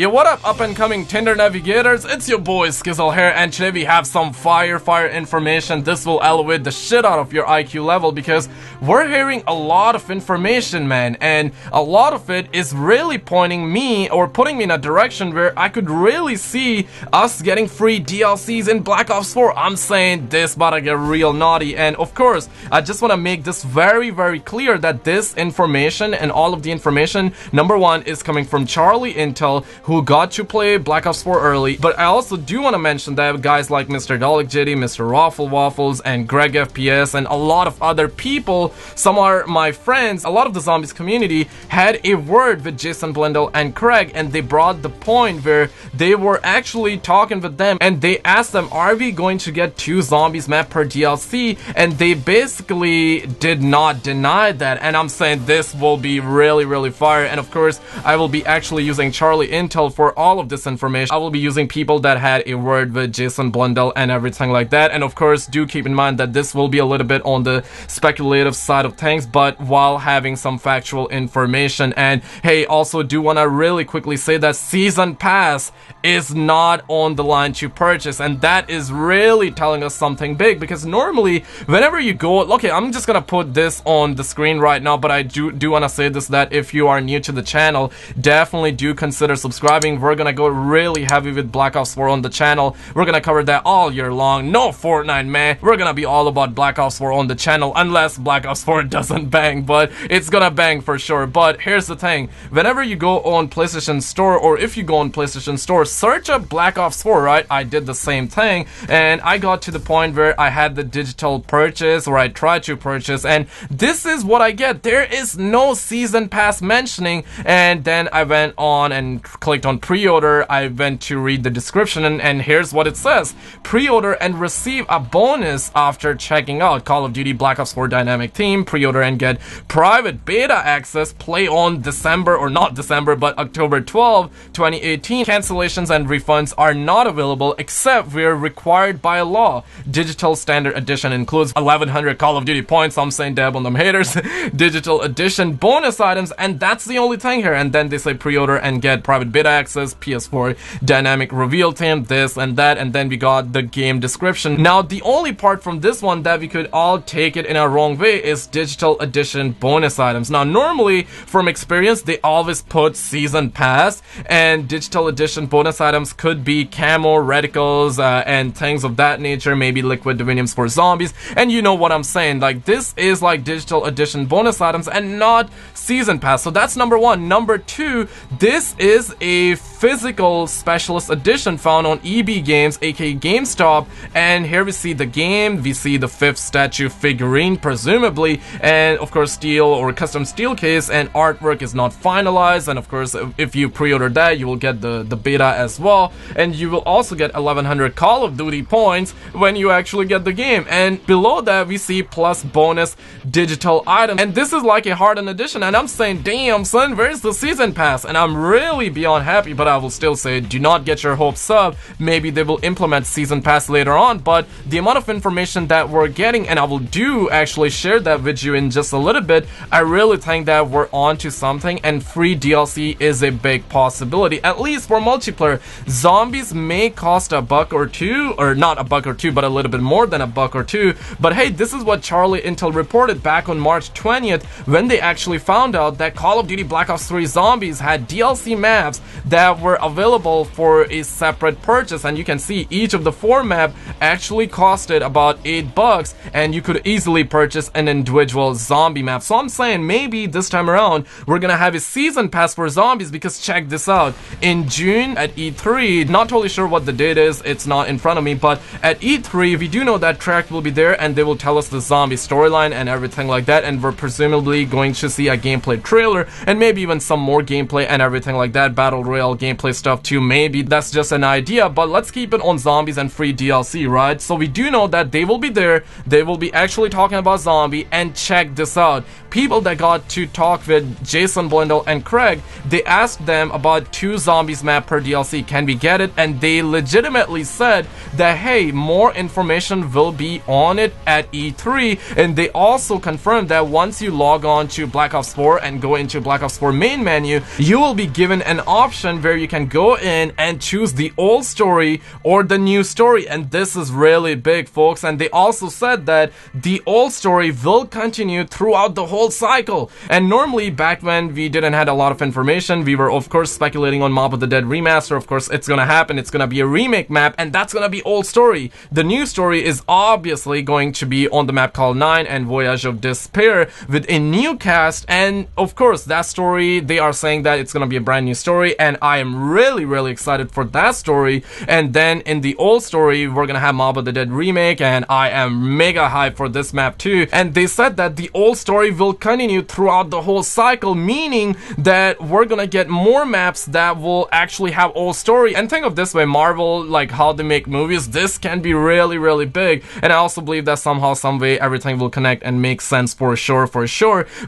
Yeah, what up and coming Tinder navigators? It's your boy Skizzle here, and today we have some fire information. This will elevate the shit out of your IQ level because we're hearing a lot of information, man, and a lot of it is really pointing me or putting me in a direction where I could really see us getting free DLCs in Black Ops 4. I'm saying this about to get real naughty, and of course, I just want to make this very clear that this information and all of the information, number one, is coming from Charlie Intel, who got to play Black Ops 4 early, but I also do want to mention that guys like Mr. Dalek JD, Mr. Raffle Waffles, and Greg FPS, and a lot of other people, some are my friends, a lot of the Zombies community, had a word with Jason Blendell and Craig, and they brought the point where they were actually talking with them, and they asked them, are we going to get 2 Zombies map per DLC? And they basically did not deny that, and I'm saying this will be really fire. And of course, I will be actually using Charlie Intel for all of this information. I will be using people that had a word with Jason Blendell and everything like that. And of course, do keep in mind that this will be a little bit on the speculative side of things, but while having some factual information. And hey, also do want to really quickly say that Season Pass is not on the line to purchase, and that is really telling us something big, because normally whenever you go, okay, I'm just gonna put this on the screen right now, but I do want to say this, that if you are new to the channel, definitely do consider subscribing. We're gonna go really heavy with Black Ops 4 on the channel. We're gonna cover that all year long. No Fortnite, man. We're gonna be all about Black Ops 4 on the channel, unless Black Ops 4 doesn't bang, but it's gonna bang for sure. But here's the thing, whenever you go on PlayStation Store, or if you go on PlayStation Store, search up Black Ops 4, right? I did the same thing, and I got to the point where I had the digital purchase, or I tried to purchase, and this is what I get. There is no season pass mentioning. And then I went on and clicked on pre-order. I went to read the description, and here's what it says: pre-order and receive a bonus after checking out Call of Duty Black Ops 4 dynamic theme. Pre-order and get private beta access. Play on December, or not December, but October 12, 2018. Cancellations and refunds are not available except where required by law. Digital Standard Edition includes 1100 Call of Duty points. I'm saying dab on them haters. Digital Edition bonus items, and that's the only thing here. And then they say pre-order and get private beta access, PS4 dynamic reveal theme, this and that, and then we got the game description. Now the only part from this one that we could all take it in a wrong way is digital edition bonus items. Now normally, from experience, they always put season pass, and digital edition bonus items could be camo, reticles, and things of that nature, maybe liquid diviniums for zombies, and you know what I'm saying, like this is like digital edition bonus items and not season pass. So that's number one. Number two, this is a physical specialist edition found on EB Games, aka GameStop, and here we see the game, we see the 5th statue figurine presumably, and of course steel or custom steel case, and artwork is not finalized. And of course, if you pre-order that, you will get the beta as well, and you will also get 1100 Call of Duty points when you actually get the game. And below that we see plus bonus digital items, and this is like a hardened edition, and I'm saying, damn son, where's the season pass? And I'm really beyond happy, but I will still say, do not get your hopes up. Maybe they will implement season pass later on, but the amount of information that we're getting, and I will do actually share that with you in just a little bit, I really think that we're on to something, and free DLC is a big possibility, at least for multiplayer. Zombies may cost $1 or $2, or not $1 or $2, but a little bit more than $1 or $2, but hey, this is what Charlie Intel reported back on March 20th, when they actually found out that Call of Duty Black Ops 3 Zombies had DLC maps that were available for a separate purchase, and you can see each of the 4 map actually costed about $8, and you could easily purchase an individual zombie map. So I'm saying maybe this time around we're gonna have a season pass for zombies, because check this out, in June at E3, not totally sure what the date is, it's not in front of me, but at E3 we do know that Treyarch will be there, and they will tell us the zombie storyline and everything like that, and we're presumably going to see a gameplay trailer, and maybe even some more gameplay and everything like that, battle royale gameplay stuff too. Maybe that's just an idea, but let's keep it on zombies and free DLC, right? So we do know that they will be there, they will be actually talking about zombie, and check this out, people that got to talk with Jason Blundell and Craig, they asked them about 2 zombies map per DLC, can we get it? And they legitimately said that hey, more information will be on it at E3, and they also confirmed that once you log on to Black Ops 4 and go into Black Ops 4 main menu, you will be given an option where you can go in and choose the old story or the new story, and this is really big, folks. And they also said that the old story will continue throughout the whole cycle. And normally back when we didn't have a lot of information, we were of course speculating on Mob of the Dead remaster. Of course it's gonna happen, it's gonna be a remake map, and that's gonna be old story. The new story is obviously going to be on the map called 9 and Voyage of Despair with a new cast, and of course that story, they are saying that it's gonna be a brand new story, and I am really excited for that story. And then in the old story, we're gonna have Mob of the Dead remake, and I am mega hyped for this map too. And they said that the old story will continue throughout the whole cycle, meaning that we're gonna get more maps that will actually have old story. And think of this way, Marvel, like how they make movies, this can be really big. And I also believe that somehow, some way, everything will connect and make sense for sure.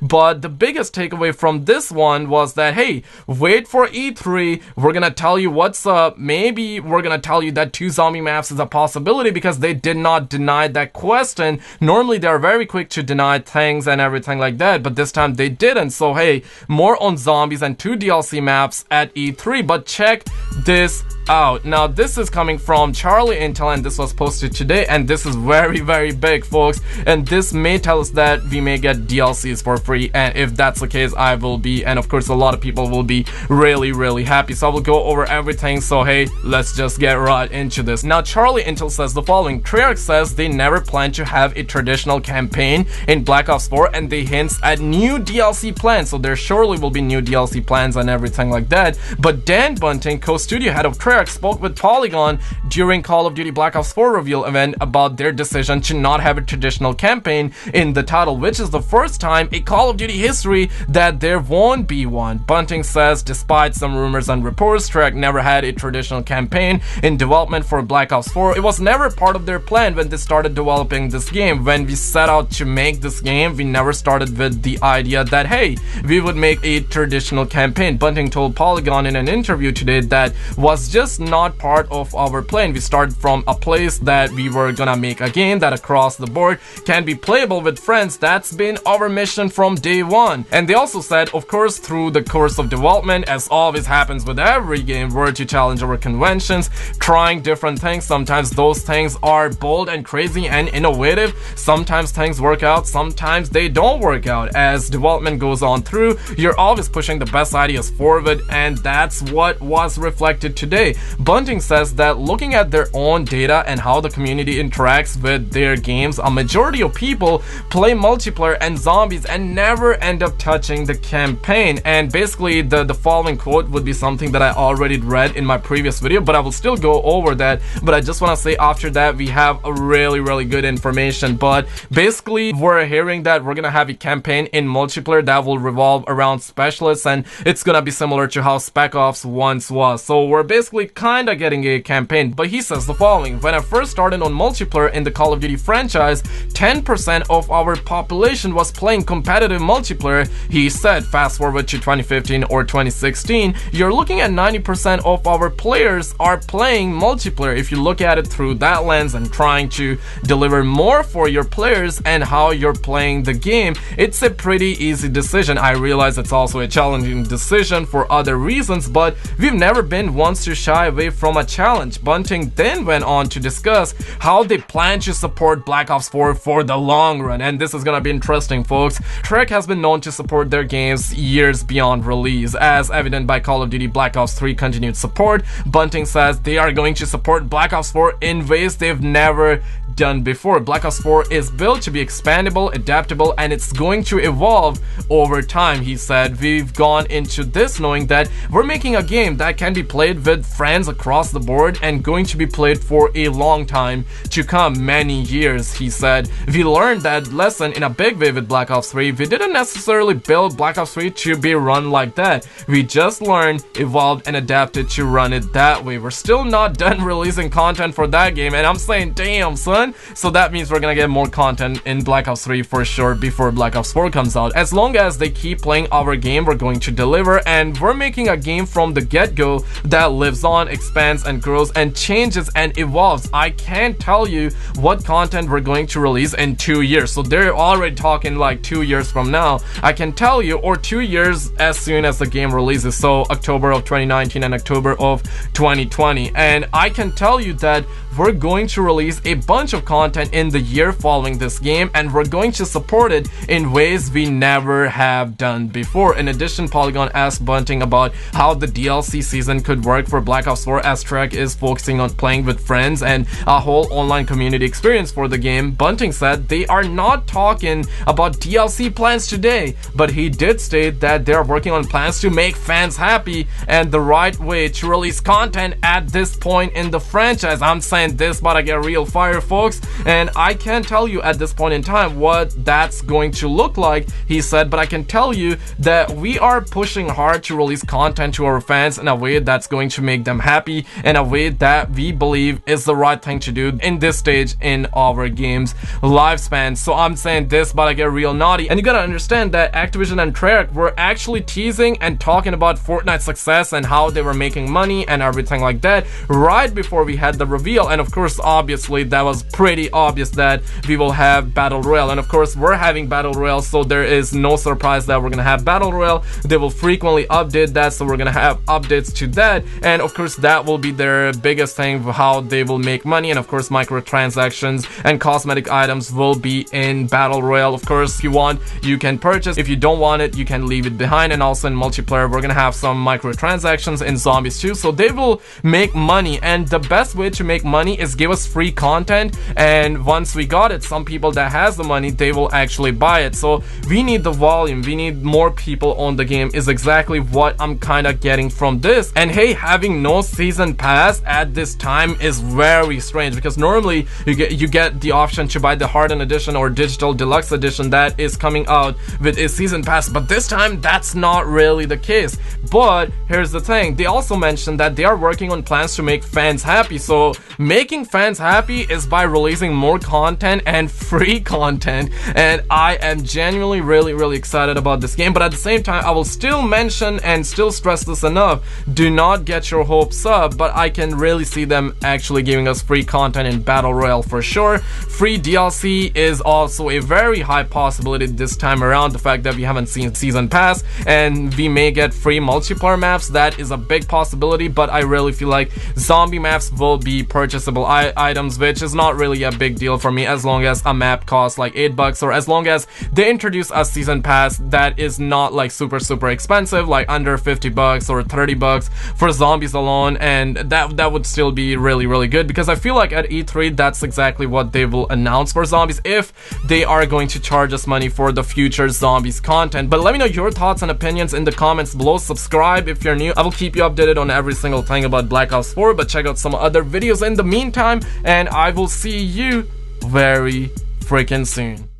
But the biggest takeaway from this one was that hey, wait for E3, we're gonna tell you what's up. Maybe we're gonna tell you that 2 zombie maps is a possibility, because they did not deny that question. Normally they are very quick to deny things and everything like that, but this time they didn't. So hey, more on zombies and 2 DLC maps at E3. But check this out. Now this is coming from Charlie Intel, and this was posted today, and this is very big, folks. And this may tell us that we may get DLCs for free, and if that's the case, I will be, and of course a lot of people will be really happy. So I will go over everything. So hey, let's just get right into this. Now Charlie Intel says the following: Treyarch says they never plan to have a traditional campaign in Black Ops 4, and they hints at new DLC plans. So there surely will be new DLC plans and everything like that. But Dan Bunting, co-studio head of Treyarch, spoke with Polygon during Call of Duty Black Ops 4 reveal event about their decision to not have a traditional campaign in the title, which is the first time in Call of Duty history that there won't be one. Bunting says despite some rumors and reports, Treyarch never had a traditional campaign in development for Black Ops 4. It was never part of their plan when they started developing this game. When we set out to make this game, we never started with the idea that hey, we would make a traditional campaign. Bunting told Polygon in an interview today that was just not part of our plan. We started from a place that we were gonna make a game that across the board can be playable with friends. That's been our mission from day one. And they also said, of course, through the course of development, as always happens with every game, we're to challenge our conventions, trying different things. Sometimes those things are bold and crazy and innovative. Sometimes things work out, sometimes they don't work out. As development goes on through, you're always pushing the best ideas forward, and that's what was reflected today. Bunting says that looking at their own data and how the community interacts with their games, a majority of people play multiplayer and zombies and never end up touching the campaign. And basically the following quote would be something that I already read in my previous video, but I will still go over that. But I just want to say after that we have a really good information. But basically we're hearing that we're gonna have a campaign in multiplayer that will revolve around specialists, and it's gonna be similar to how Spec Ops once was. So we're basically kinda getting a campaign. But he says the following: when I first started on multiplayer in the Call of Duty franchise, 10% of our population was playing competitive multiplayer. He said fast forward to 2015 or 2016, you're looking at 90% of our players are playing multiplayer. If you look at it through that lens and trying to deliver more for your players and how you're playing the game, it's a pretty easy decision. I realize it's also a challenging decision for other reasons, but we've never been ones to shy away from a challenge. Bunting then went on to discuss how they plan to support Black Ops 4 for the long run, and this is gonna be interesting, folks. Treyarch has been known to support their games years beyond release, as evident by Call of Duty Black Ops 3 continued support. Bunting says they are going to support Black Ops 4 in ways they've never done before. Black Ops 4 is built to be expandable, adaptable, and it's going to evolve over time. He said, we've gone into this knowing that we're making a game that can be played with friends across the board and going to be played for a long time to come, many years. He said, we learned that lesson in a big way with Black Ops 3. We didn't necessarily build Black Ops 3 to be run like that. We just learned, evolved, and adapted to run it that way. We're still not done releasing content for that game, and I'm saying, damn son, done. So that means we're gonna get more content in Black Ops 3 for sure before Black Ops 4 comes out. As long as they keep playing our game, we're going to deliver, and we're making a game from the get-go that lives on, expands and grows and changes and evolves. I can't tell you what content we're going to release in 2 years. So they're already talking like 2 years from now. I can tell you, or 2 years as soon as the game releases. So October of 2019 and October of 2020. And I can tell you that we're going to release a bunch of content in the year following this game, and we're going to support it in ways we never have done before. In addition, Polygon asked Bunting about how the DLC season could work for Black Ops 4, as Treyarch is focusing on playing with friends and a whole online community experience for the game. Bunting said they are not talking about DLC plans today, but he did state that they're working on plans to make fans happy and the right way to release content at this point in the franchise. I'm saying this, but I get real fire, folks, and I can't tell you at this point in time what that's going to look like, he said, but I can tell you that we are pushing hard to release content to our fans in a way that's going to make them happy, in a way that we believe is the right thing to do in this stage in our game's lifespan. So I'm saying this, but I get real naughty, and you gotta understand that Activision and Treyarch were actually teasing and talking about Fortnite's success and how they were making money and everything like that right before we had the reveal. And of course, obviously, that was pretty obvious that we will have Battle Royale, and of course we're having Battle Royale, so there is no surprise that we're gonna have Battle Royale. They will frequently update that, so we're gonna have updates to that, and of course that will be their biggest thing of how they will make money. And of course microtransactions and cosmetic items will be in Battle Royale. Of course, if you want, you can purchase. If you don't want it, you can leave it behind. And also in multiplayer, we're gonna have some microtransactions in Zombies too, so they will make money, and the best way to make money is give us free content, and once we got it, some people that has the money, they will actually buy it. So we need the volume, we need more people on the game, is exactly what I'm kind of getting from this. And hey, having no season pass at this time is very strange, because normally you get the option to buy the hardened edition or digital deluxe edition that is coming out with a season pass, but this time that's not really the case. But here's the thing, they also mentioned that they are working on plans to make fans happy. So making fans happy is by releasing more content and free content, and I am genuinely really excited about this game. But at the same time, I will still mention and still stress this enough, do not get your hopes up, but I can really see them actually giving us free content in Battle Royale for sure. Free DLC is also a very high possibility this time around. The fact that we haven't seen season pass and we may get free multiplayer maps, that is a big possibility, but I really feel like zombie maps will be purchasable items, which is not really a big deal for me, as long as a map costs like $8, or as long as they introduce a season pass that is not like super expensive, like under $50 or $30 for zombies alone, and that would still be really good, because I feel like at E3 that's exactly what they will announce for zombies, if they are going to charge us money for the future zombies content. But let me know your thoughts and opinions in the comments below. Subscribe if you're new. I will keep you updated on every single thing about Black Ops 4, but check out some other videos in the meantime, and I will see you very freaking soon.